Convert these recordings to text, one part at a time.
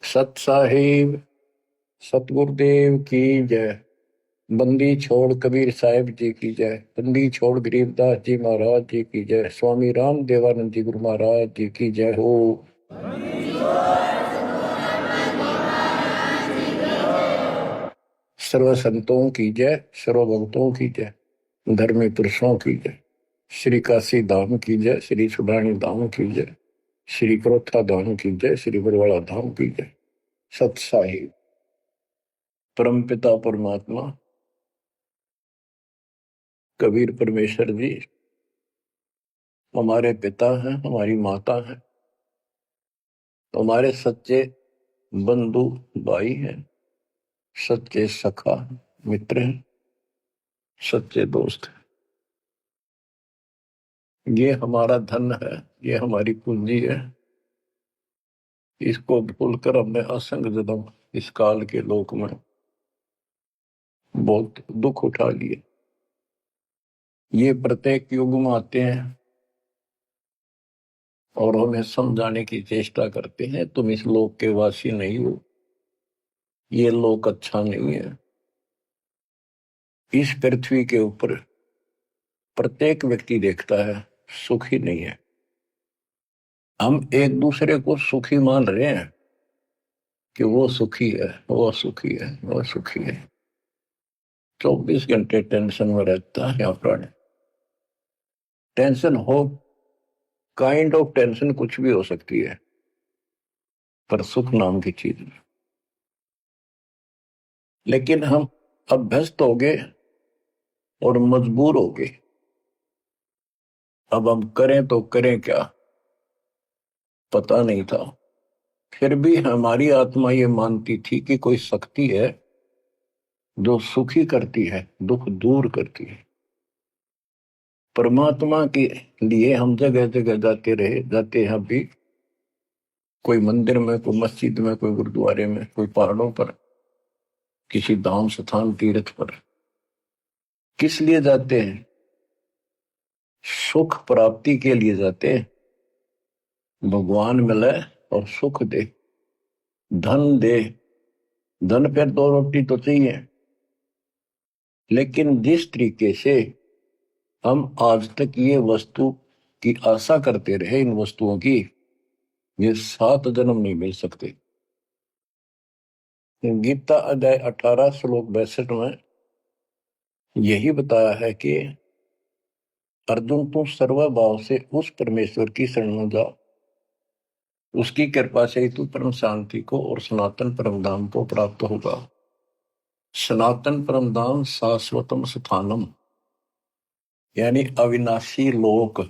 सत साहिब सतगुरुदेव की जय। बंदी छोड़ कबीर साहिब जी की जय। बंदी छोड़ गरीबदास जी महाराज जी की जय। स्वामी राम देवानंद जी गुरु महाराज जी की जय हो। सर्व संतों की जय, सर्व भक्तों की जय, धर्मी पुरुषों की जय। श्री काशी धाम की जय, श्री सुडानी धाम की जय, श्री क्रोथा धाम की जय, श्री बरवाड़ा धाम की जय। सत साहिब परमपिता परमात्मा कबीर परमेश्वर जी हमारे पिता हैं, हमारी माता हैं, हमारे सच्चे बंधु भाई हैं, सच्चे सखा मित्र हैं, सच्चे दोस्त हैं। ये हमारा धन है, ये हमारी पूंजी है। इसको भूलकर हमने असंग जन्म इस काल के लोक में बहुत दुख उठा लिए। ये प्रत्येक युग में आते हैं और हमें समझाने की चेष्टा करते हैं, तुम इस लोक के वासी नहीं हो, ये लोक अच्छा नहीं है। इस पृथ्वी के ऊपर प्रत्येक व्यक्ति देखता है सुखी नहीं है। हम एक दूसरे को सुखी मान रहे हैं कि वो सुखी है, वो सुखी है, वो सुखी है। 24 घंटे टेंशन में रहता है प्राणी। टेंशन हो, काइंड ऑफ टेंशन कुछ भी हो सकती है, पर सुख नाम की चीज नहीं। लेकिन हम अभ्यस्त हो गए और मजबूर हो गए। अब हम करें तो करें क्या, पता नहीं था। फिर भी हमारी आत्मा ये मानती थी कि कोई शक्ति है जो सुखी करती है, दुख दूर करती है। परमात्मा के लिए हम जगह जगह जाते रहे, जाते हैं भी। कोई मंदिर में, कोई मस्जिद में, कोई गुरुद्वारे में, कोई पहाड़ों पर, किसी धाम स्थान तीर्थ पर। किस लिए जाते हैं? सुख प्राप्ति के लिए जाते हैं। भगवान मिले और सुख दे, धन दे। धन पर दो रोटी तो चाहिए, लेकिन जिस तरीके से हम आज तक ये वस्तु की आशा करते रहे, इन वस्तुओं की, ये 7 जन्म नहीं मिल सकते। गीता अध्याय 18 श्लोक 62 में यही बताया है कि अर्जुन तू सर्वभाव से उस परमेश्वर की शरण में जा, उसकी कृपा से ही तू परम शांति को और सनातन परम धाम को प्राप्त होगा। सनातन परम धाम शाश्वतम स्थानम, यानी अविनाशी लोक,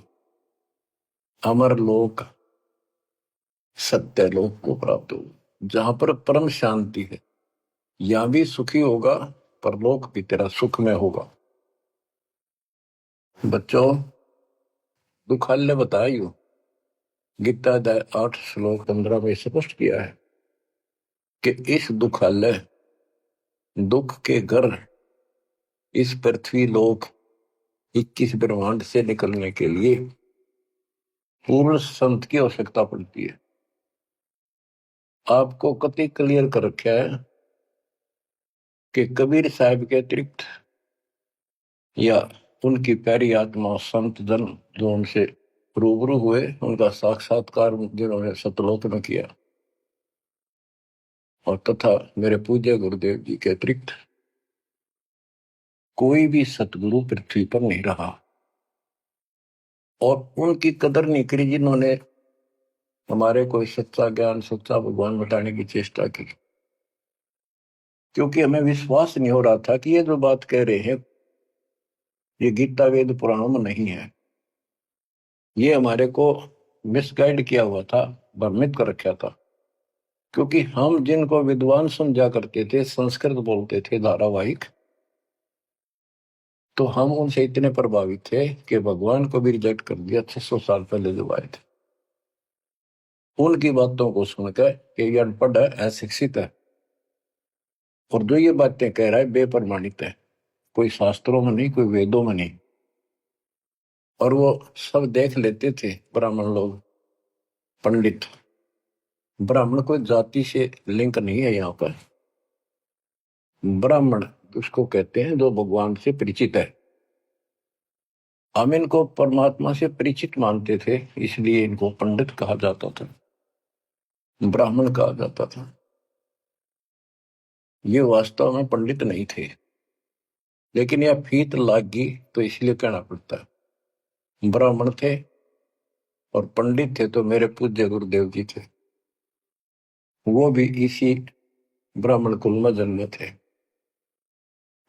अमर लोक, सत्य लोक को प्राप्त होगा, जहां पर परम शांति है। यहां भी सुखी होगा, परलोक भी तेरा सुख में होगा। बच्चों, दुखाल्य बताइयो, गीता अध्याय 8 श्लोक 15 में स्पष्ट किया है कि इस दुखालय, दुख के घर, इस पृथ्वी लोक 21 ब्रह्मांड से निकलने के लिए पूर्ण संत की आवश्यकता पड़ती है। आपको कति क्लियर कर रखा है कि कबीर साहब के अतिरिक्त या उनकी प्यारी आत्मा संत जन जो उनसे रूबरू हुए, उनका साक्षात्कार जिन्होंने सतलोक में किया, और तथा मेरे पूज्य गुरुदेव जी के अतिरिक्त कोई भी सतगुरु पृथ्वी पर नहीं रहा। और उनकी कदर नहीं करी जिन्होंने हमारे कोई सच्चा ज्ञान, सच्चा भगवान बताने की चेष्टा की। क्योंकि हमें विश्वास नहीं हो रहा था कि ये जो बात कह रहे हैं ये गीता वेद पुराणों में नहीं है। ये हमारे को मिसगाइड किया हुआ था, भ्रमित कर रखा था। क्योंकि हम जिनको विद्वान समझा करते थे, संस्कृत बोलते थे धारावाहिक, तो हम उनसे इतने प्रभावित थे कि भगवान को भी रिजेक्ट कर दिया 600 साल पहले जो आए थे। उनकी बातों को सुनकर कि ये अनपढ़ है, अशिक्षित है, और जो ये बातें कह रहा है बेप्रमाणित है, कोई शास्त्रों में नहीं, कोई वेदों में नहीं। और वो सब देख लेते थे ब्राह्मण लोग, पंडित, ब्राह्मण कोई जाति से लिंक नहीं है यहाँ पर। ब्राह्मण उसको कहते हैं जो भगवान से परिचित है। हम इनको परमात्मा से परिचित मानते थे, इसलिए इनको पंडित कहा जाता था, ब्राह्मण कहा जाता था। ये वास्तव में पंडित नहीं थे, लेकिन यह फीत लाग गई तो इसलिए कहना पड़ता है। ब्राह्मण थे और पंडित थे तो मेरे पूज्य गुरुदेव जी थे, वो भी इसी ब्राह्मण कुल में जन्मे थे।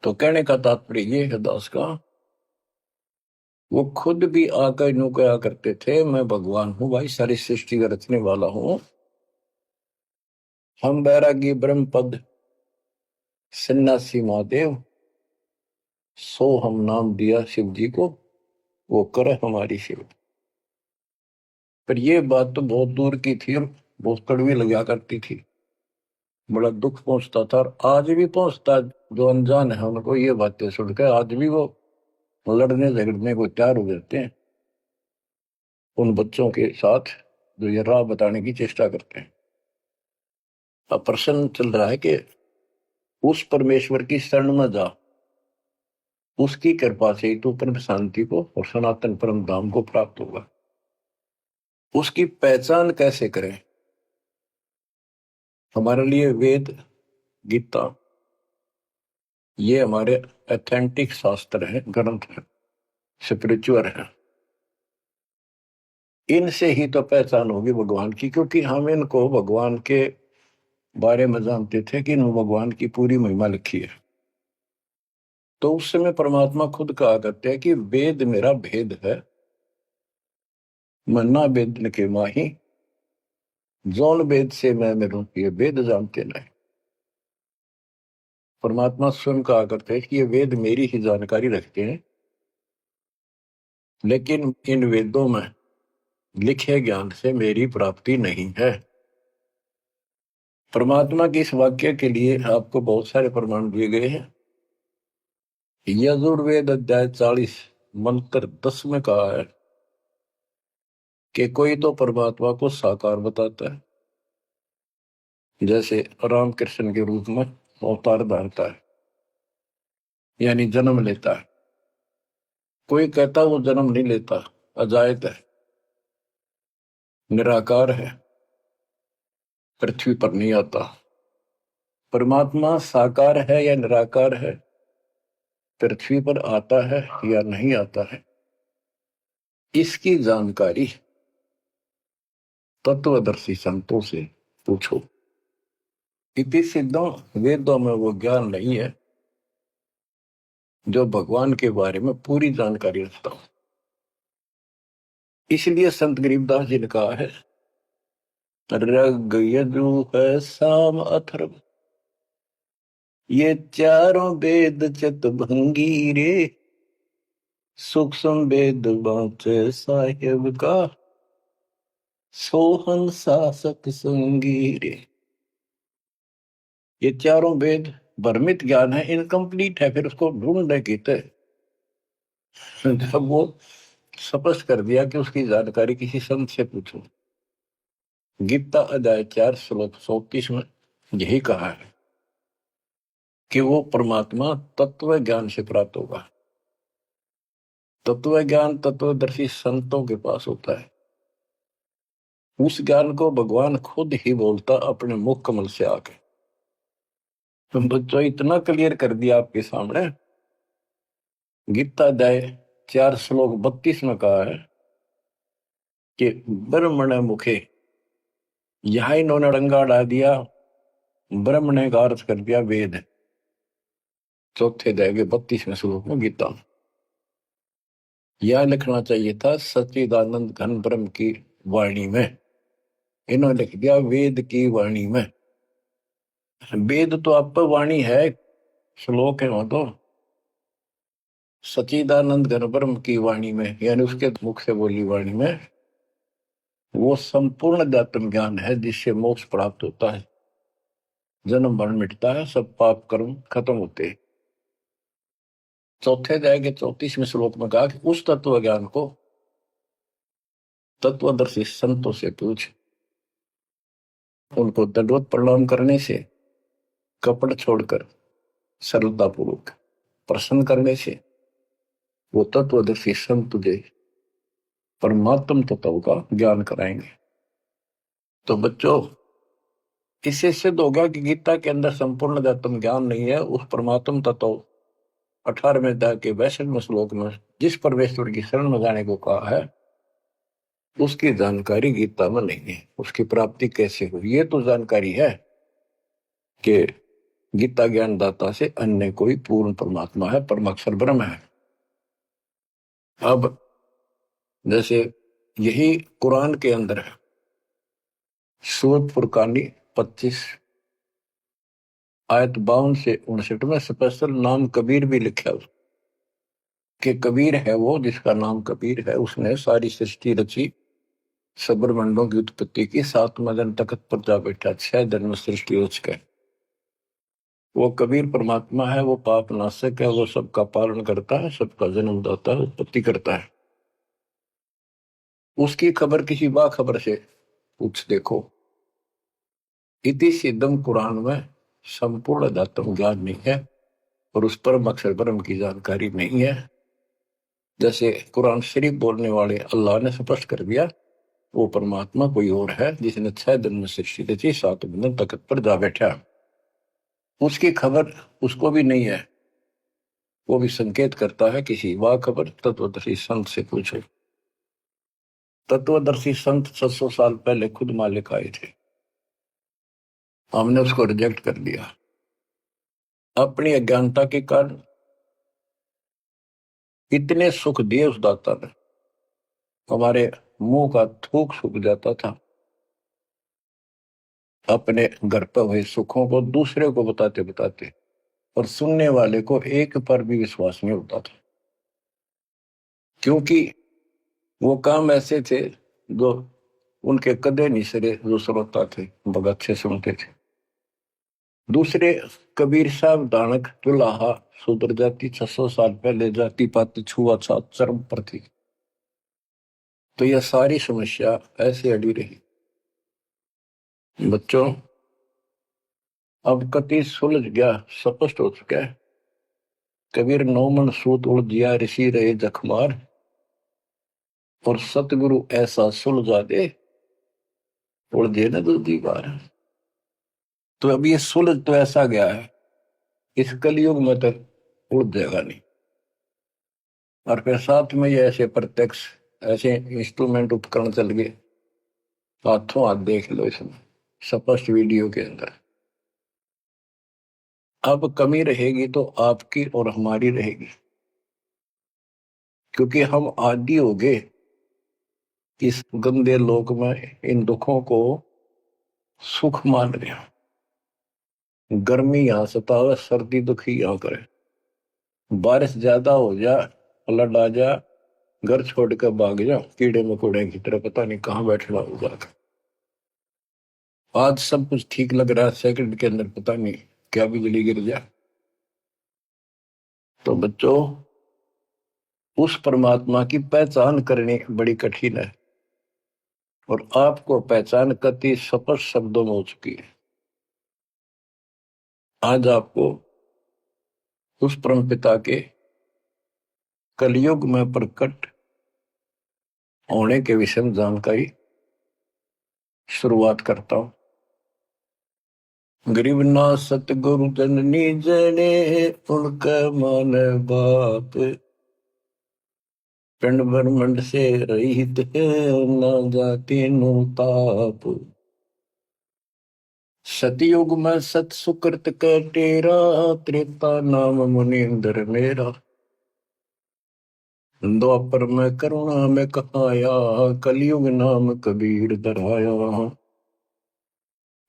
तो कहने का तात्पर्य ये है दास का, वो खुद भी आकर यूं कहा करते थे, मैं भगवान हूं भाई, सारी सृष्टि का रचने वाला हूं। हम बैरागी ब्रह्म पद सन्यासी महादेव, सो हम नाम दिया शिव जी को, वो करे हमारी सेवा। पर ये बात तो बहुत दूर की थी और बहुत कड़वी लगा करती थी, बड़ा दुख पहुंचता था और आज भी पहुंचता है। जो अनजान है उनको ये बातें सुनकर आज भी वो लड़ने झगड़ने को तैयार हो जाते हैं उन बच्चों के साथ जो ये राह बताने की चेष्टा करते हैं। अब प्रश्न चल रहा है कि उस परमेश्वर की शरण में जा, उसकी कृपा से तू परम शांति को और सनातन परम धाम को प्राप्त होगा। उसकी पहचान कैसे करें? हमारे लिए वेद, गीता, ये हमारे ऑथेंटिक शास्त्र हैं, ग्रंथ हैं, स्पिरिचुअल हैं। इनसे ही तो पहचान होगी भगवान की, क्योंकि हम इनको भगवान के बारे में जानते थे कि इन भगवान की पूरी महिमा लिखी है। तो उस समय परमात्मा खुद कहा करते हैं कि वेद मेरा भेद है, मन्ना वेद के माही, जौन वेद से मैं मेरू ये वेद जानते नहीं। परमात्मा स्वयं कहा करते हैं कि ये वेद मेरी ही जानकारी रखते हैं, लेकिन इन वेदों में लिखे ज्ञान से मेरी प्राप्ति नहीं है। परमात्मा के इस वाक्य के लिए आपको बहुत सारे प्रमाण दिए गए हैं। यजुर्वेद अध्याय 40 मंत्र 10 में कहा है कि कोई तो परमात्मा को साकार बताता है, जैसे राम कृष्ण के रूप में अवतार धारता है, यानी जन्म लेता है। कोई कहता वो जन्म नहीं लेता, अजायत है, निराकार है, पृथ्वी पर नहीं आता। परमात्मा साकार है या निराकार है, पृथ्वी पर आता है या नहीं आता है, इसकी जानकारी तत्वदर्शी संतों से पूछो। इति सिद्धों, वेदों में वो ज्ञान नहीं है जो भगवान के बारे में पूरी जानकारी रखता हूं। इसलिए संत गरीबदास जी ने कहा है, ऋग यजुः साम अथर्व, ये चारों वेद चतुर्भंगी रे, सूक्ष्म वेद बाँचे साहेब का, सोहन शासक संगी रे। ये चारों वेद भ्रमित ज्ञान है, इनकम्प्लीट है, फिर उसको ढूंढने की थे। जब वो स्पष्ट कर दिया कि उसकी जानकारी किसी संत से पूछो। गीता अध्याय 4 श्लोक 34 में यही कहा है कि वो परमात्मा तत्व ज्ञान से प्राप्त होगा। तत्व ज्ञान तत्वदर्शी संतों के पास होता है। उस ज्ञान को भगवान खुद ही बोलता अपने मुख कमल से आके। तो बच्चों इतना क्लियर कर दिया आपके सामने। गीता अध्याय 4 श्लोक 32 में कहा है कि ब्रह्मण मुखे, यहां इन्होंने रंगा डाल दिया, ब्रह्म ने का अर्थ कर दिया वेद। चौथे अध्याय के 32वें श्लोक में गीता। यह लिखना चाहिए था सच्चिदानंद घन ब्रह्म की वाणी में, इन्होंने लिख दिया वेद की वाणी में। वेद तो आप वाणी है, श्लोक है वो तो। सच्चिदानंद घन ब्रह्म की वाणी में, यानी उसके मुख से बोली वाणी में, वो संपूर्ण अध्यात्म ज्ञान है जिससे मोक्ष प्राप्त होता है, जन्म मरण मिटता है, सब पाप कर्म खत्म होते हैं। चौथे अध्याय के 34वें श्लोक में कहा कि उस तत्व ज्ञान को तत्वदर्शी संतों से पूछ। उनको दंडवत प्रणाम करने से, कपट छोड़कर सरलतापूर्वक प्रसन्न करने से वो तत्वदर्शी संत तुझे परमात्म तत्व का ज्ञान कराएंगे। तो बच्चों, इससे सिद्ध होगा कि गीता के अंदर संपूर्ण आत्म ज्ञान नहीं है। उस परमात्म तत्व 18वें अध्याय के 62वें श्लोक में जिस परमेश्वर की शरण में जाने को कहा है, उसकी जानकारी गीता में नहीं है। उसकी प्राप्ति कैसे हुई, ये तो जानकारी है कि गीता ज्ञान दाता से अन्य कोई पूर्ण परमात्मा है, परमाक्षर ब्रह्म है। अब जैसे यही कुरान के अंदर है, सूरत फुरकानी 25 आयत 52 से 59 में स्पेशल नाम कबीर भी लिखा है कि कबीर है वो जिसका नाम कबीर है, उसने सारी सृष्टि रची, सब्रमंडों की उत्पत्ति की, 7वें दिन तख्त पर जा बैठा, 6 दिन में सृष्टि रच गए। वो कबीर परमात्मा है, वो पाप नाशक है, वो सबका पालन करता है, सबका जन्म दाता है, उत्पत्ति करता है। उसकी खबर किसी बाखबर से पूछ देखो। इति सिद्धम कुरान में संपूर्ण अध्यात्म ज्ञान नहीं है और उस परम अक्षर ब्रह्म की जानकारी नहीं है। जैसे कुरान शरीफ बोलने वाले अल्लाह ने स्पष्ट कर दिया, वो परमात्मा कोई और है जिसने 6 दिन में सृष्टि रची, 7वें दिन तख्त पर जा बैठा। उसकी खबर उसको भी नहीं है। वो भी संकेत करता है किसी बाखबर तत्वदर्शी संत से पूछो। तत्वदर्शी संत 700 साल पहले खुद मालिक आए थे, हमने उसको रिजेक्ट कर दिया अपनी अज्ञानता के कारण। इतने सुख दिए उस दाता ने, हमारे मुंह का थूक सूख जाता था। अपने घर पर हुए सुखों को दूसरे को बताते बताते, और सुनने वाले को एक पर भी विश्वास नहीं होता था, क्योंकि वो काम ऐसे थे जो उनके कदे नहीं सरे, जो श्रोता थे भगत से सुनते थे। दूसरे कबीर साहब दानक तुलाहा शूद्र जाति 600 साल पहले जाति पाति छुआछूत चरम पर थी, तो यह सारी समस्या ऐसे अड़ी रही। बच्चों, अब कति सुलझ गया, स्पष्ट हो चुका है। कबीर 9 मन सूत उलझिया ऋषि रहे जखमार, और सतगुरु ऐसा सुलझा दे उलझे न दूसरी बार। तो अब ये सुलझ तो ऐसा गया है, इस कलयुग में तो उलझ जाएगा नहीं। और फिर साथ में ये ऐसे प्रत्यक्ष ऐसे इंस्ट्रूमेंट उपकरण चल गए, हाथों हाथ देख लो इसमें स्पष्ट वीडियो के अंदर। अब कमी रहेगी तो आपकी और हमारी रहेगी, क्योंकि हम आदी हो गए इस गंदे लोक में इन दुखों को सुख मान रहे हैं। गर्मी यहां सतावे, सर्दी दुखी यहां करे, बारिश ज्यादा हो जा, फ्लड आ जा, घर छोड़ कर भाग जा, कीड़े मकोड़े की तरह पता नहीं कहां बैठना होगा। आज सब कुछ ठीक लग रहा है, सेकंड के अंदर पता नहीं क्या बिजली गिर जाए। तो बच्चों, उस परमात्मा की पहचान करनी बड़ी कठिन है, और आपको पहचान कति स्पष्ट शब्दों में हो चुकी है। आज आपको उस परम पिता के कलयुग में प्रकट होने के विषय में जानकारी शुरुआत करता हूं। गरीब ना सतगुरु जननी जने, उनका मान बाप, पिंड ब्रह्मंड से रहित है, ना जाति नो ताप। सतयुग में सत सुकृत का तेरा, त्रेता नाम मुनींद्र मेरा। द्वापर में करुणा में कहाया, कलयुग नाम कबीर धराया।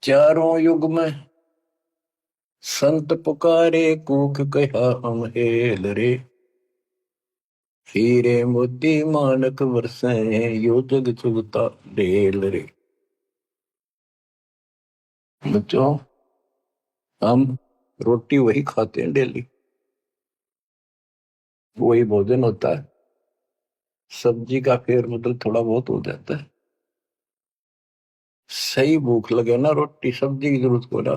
चारों युग में संत पुकारे, कूक कहा हम हेल रे। हीरे मोती मानक वर्षे, यो जग चुगता ढेल रे। बच्चों, हम रोटी वही खाते हैं डेली, वही भोजन होता है, सब्जी का फेर बदल थोड़ा बहुत हो जाता है। सही भूख लगे ना, रोटी सब्जी की जरूरत को ना